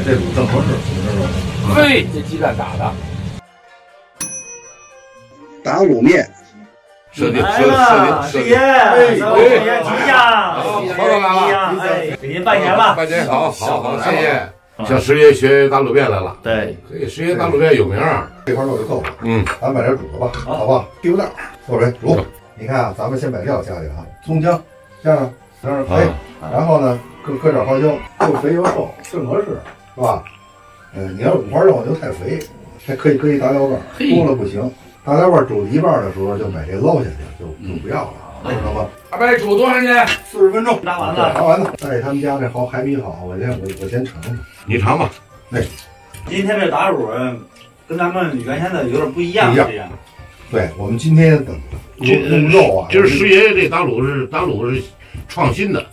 这卤正合适，你知道吗？嘿，这鸡蛋打的，打卤面。来了，师爷，师爷吉祥，哎，给您拜年了，拜年好，谢谢。向师爷学打卤面来了，对，可以，师爷打卤面有名啊。这块肉就够了，咱把这煮了吧，好不好？丢料，过来煮。你看啊，咱们先把料加里啊，葱姜加上黑，然后呢，搁点花椒，又肥又瘦，正合适，是吧？你要五花肉就太肥，还可以搁一大料瓣，多了不行。大料瓣煮一半的时候就把这捞下去，就不要了，知道吗？大白煮多长时间？40分钟，炸完了，炸完了。在他们家这还比好，我先尝尝。你尝吧。哎，今天这打卤跟咱们原先的有点不一样，这样。对，我们今天用肉啊，就是师爷这打卤是创新的，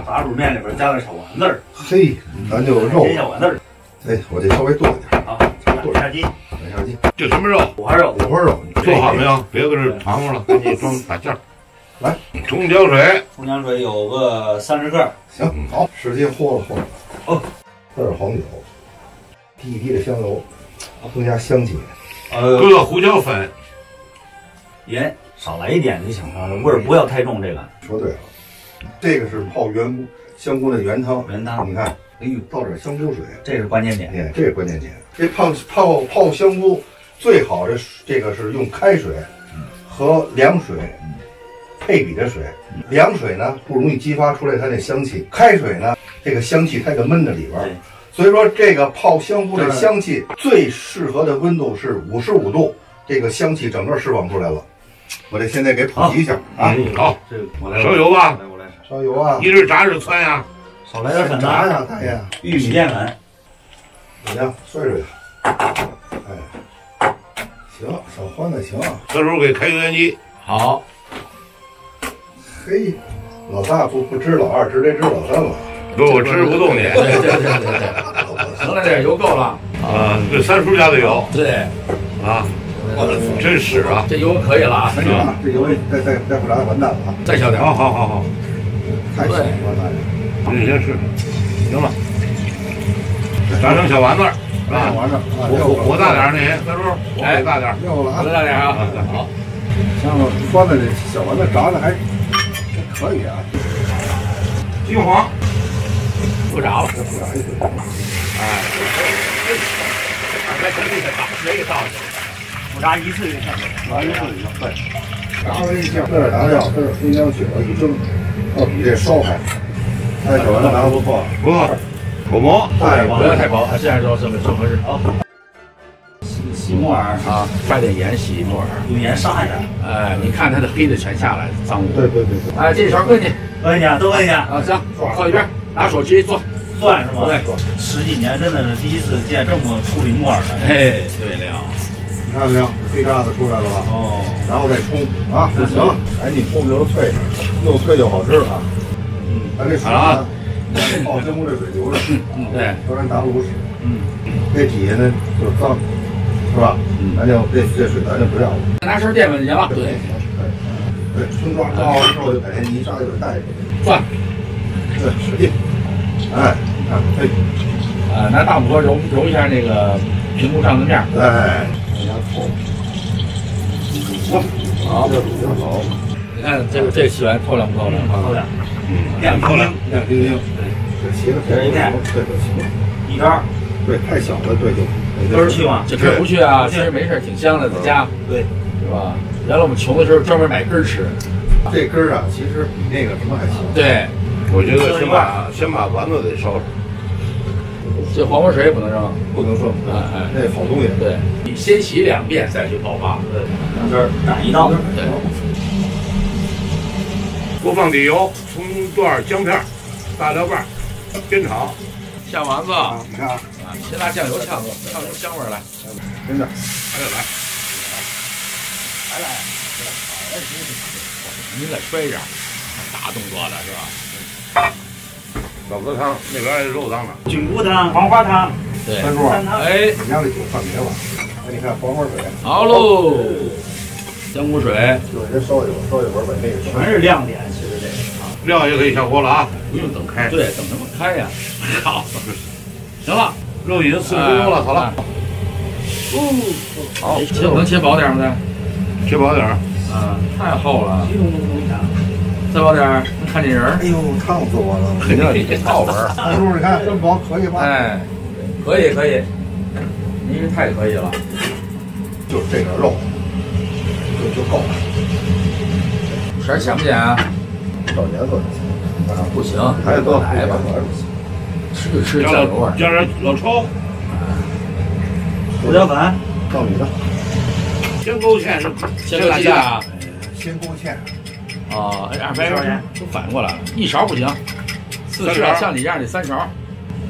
打卤面里边加了小丸子儿，嘿，咱就肉小丸子儿。哎，我这稍微剁一点，好，剁一下鸡，这什么肉？五花肉，做好没有？别搁这尝了，赶紧装打酱。来，葱姜水有个30克。行，好，使劲和了。哦，搁点黄酒，滴的香油，增加香气。搁胡椒粉，盐少来一点就行了，味儿不要太重。这个说对了，这个是泡香菇的原汤。你看，哎呦，倒点香菇水，这是关键点。这是关键点。这泡香菇最好这个是用开水和凉水配比的水。凉水呢不容易激发出来它那香气，开水呢这个香气它就闷在里边。所以说，这个泡香菇的香气最适合的温度是55度，这个香气整个释放出来了。我这现在给普及一下啊。好，烧油吧，烧油啊。一是炸是汆呀？少来点粉炸呀，大爷。玉米淀粉，怎么样？摔摔它。哎，行，少欢的行。这时候给开油烟机。好。嘿，老大不吃老二，吃这吃老三了。不，我吃不动你。对，行了，这油够了啊！这三叔家的油。对，啊，真是啊！这油可以了啊，这油再不炸完蛋了啊！再小点。好，太喜欢了。你先试，行了，炸成小丸子，是吧？丸子，火大点那些，三叔，火大点，热了啊，火大点啊！好，像酸的这小丸子炸的还可以啊。金黄。不炸了，不炸一堆。哎，把这给倒，谁给倒去？不炸一次就行，炸一次就行。对，炸完一下，这是大料，这是黑椒雪一蒸，要比这烧还。哎，小丸子炸的不错，不错，口蘑，不要太薄，这样就正合适。好，洗木耳啊，加点盐洗木耳，用盐杀一下。哎，你看它的黑的全下来，脏污。对。哎，这勺搁进去，都搁进去啊，行，靠一边。拿手直接做，蒜是吗？对，10几年真的是第一次见这么处理木耳的。哎，对了，你看没有，黑渣子出来了吧？哦，然后再冲啊，就行了。赶紧冲就脆，又脆又好吃啊。咱这水呢，泡香菇这水流着，对，要不然打卤使。这底下呢就是脏，是吧？咱就这水咱就不要了。拿勺垫进去了。对，葱抓高之后就把这泥沙就给带出去。转。对，使劲，哎，你看，哎，拿大拇哥揉一下那个屏幕上的面，哎，往下透，好，好，你看这个洗完透亮不透亮？透亮，亮晶晶，这斜着一片，对就行了。一根，对，太小了，对就根儿去吗？这根儿不去啊，其实没事，挺香的，在家，对，是吧？原来我们穷的时候专门买根儿吃，这根儿啊，其实比那个什么还香。对。我觉得先把丸子得烧烧，这黄瓜水不能扔，不能说，哎，那好东西。对，你先洗2遍再去泡发。对，拿这儿斩一刀。对。多放点油，葱段、姜片、大料瓣，煸炒。下丸子，你看啊，先拿酱油呛出香味来。真的，来，您再摔着。大动作的是吧？老哥汤那边肉汤呢，菌菇汤、黄花汤，对，三叔，哎，你家的酒换别了，哎，你看黄花水，好喽，香菇水，对，这烧一会儿把那个全是亮点，其实这个料也可以下锅了啊，不用等开。对，等他们开呀。好，行了，肉已经40分钟了，好了。好，能切薄点吗？再切薄点。啊，太厚了。再薄点，能看见人。哎呦，烫死我了！这套纹。大叔，你看这么薄，可以吧？哎，可以可以，您这太可以了。就这点肉，就够了。色浅不浅啊？照颜色就行。不行，还得多来吧。吃就吃酱油味，加点老抽，胡椒粉，到你的。先勾芡是先搁芡啊。先勾芡。啊，哎，200元都反过来了，1勺不行，4勺，像你这样的3勺。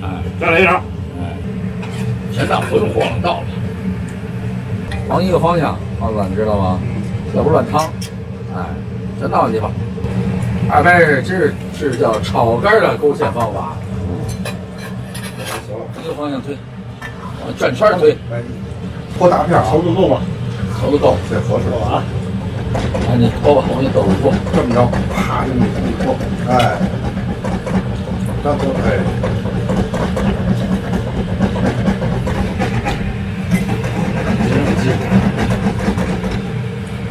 哎，再来1勺。哎，全倒不用和了，倒了。往一个方向，胖子，你知道吗？要不乱汤。哎，全倒进去吧。200这是叫炒肝的勾芡方法。一个方向推，往转圈推。脱大片，稠度够吗？稠度够，这合适啊。哎，你脱吧，我给你抖过。这么着，啪，这么一脱，哎，刚脱，哎，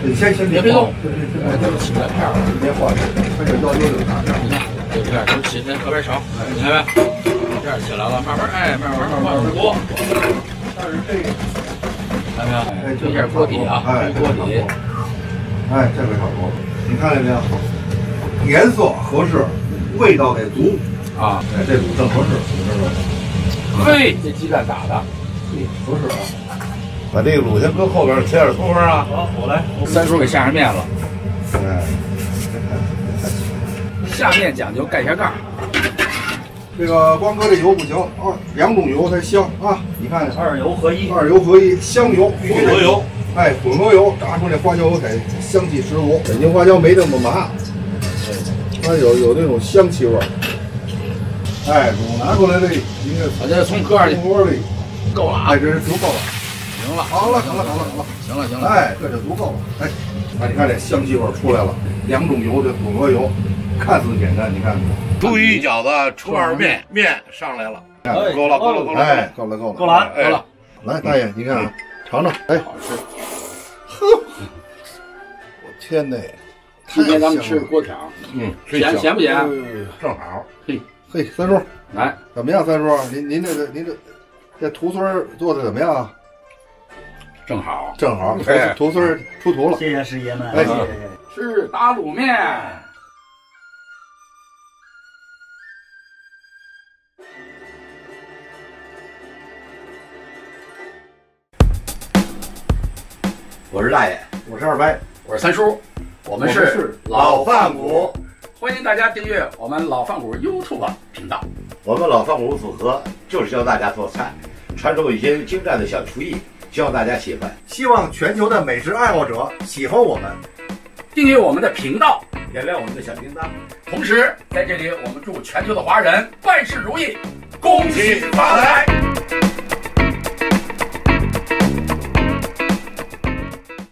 你先别动，对，都起大片了，你别换，它这要求这个大片，你看，就这样，都起，那河边勺，你看没？这样起来了，慢慢，哎，慢慢锅。但是这个，看到没有？这下锅底啊，锅底。哎，这回差不多，你看见没有？颜色合适，味道得足啊！哎，这卤正合适，你知道吗？嘿，这鸡蛋打的，合适啊！把这个卤先搁后边，切点葱花啊。好，我来。3叔给下上面了。哎，下面讲究盖下盖。这个光搁这油不行啊，2种油才香啊！你看看，2油合一，香油混合油。哎，混合油炸出那花椒油得香气十足。北京花椒没那么麻，它有那种香气味儿。哎，卤拿过来这，你看，把这葱搁上去，锅里够了啊！哎，这是足够了。行了，好了，行了。哎，这就足够了。哎，你看这香气味出来了，2种油的混合油，看似简单，你看。猪鱼饺子，出碗面，面上来了。够了。哎，够了。哎，来，大爷，你看，尝尝。哎，好吃。呵，我天哪！今天咱们吃锅条，咸不咸？正好。嘿，三叔，来，怎么样？三叔，您这徒孙做的怎么样啊？正好，徒孙出徒了。谢谢师爷们。哎，是打卤面。我是大爷，我是200，我是三叔，我们是老饭骨，欢迎大家订阅我们老饭骨 YouTube 频道。我们老饭骨组合就是教大家做菜，传授一些精湛的小厨艺，希望大家喜欢。希望全球的美食爱好者喜欢我们，订阅我们的频道，点亮我们的小铃铛。同时在这里我们祝全球的华人万事如意，恭喜发财。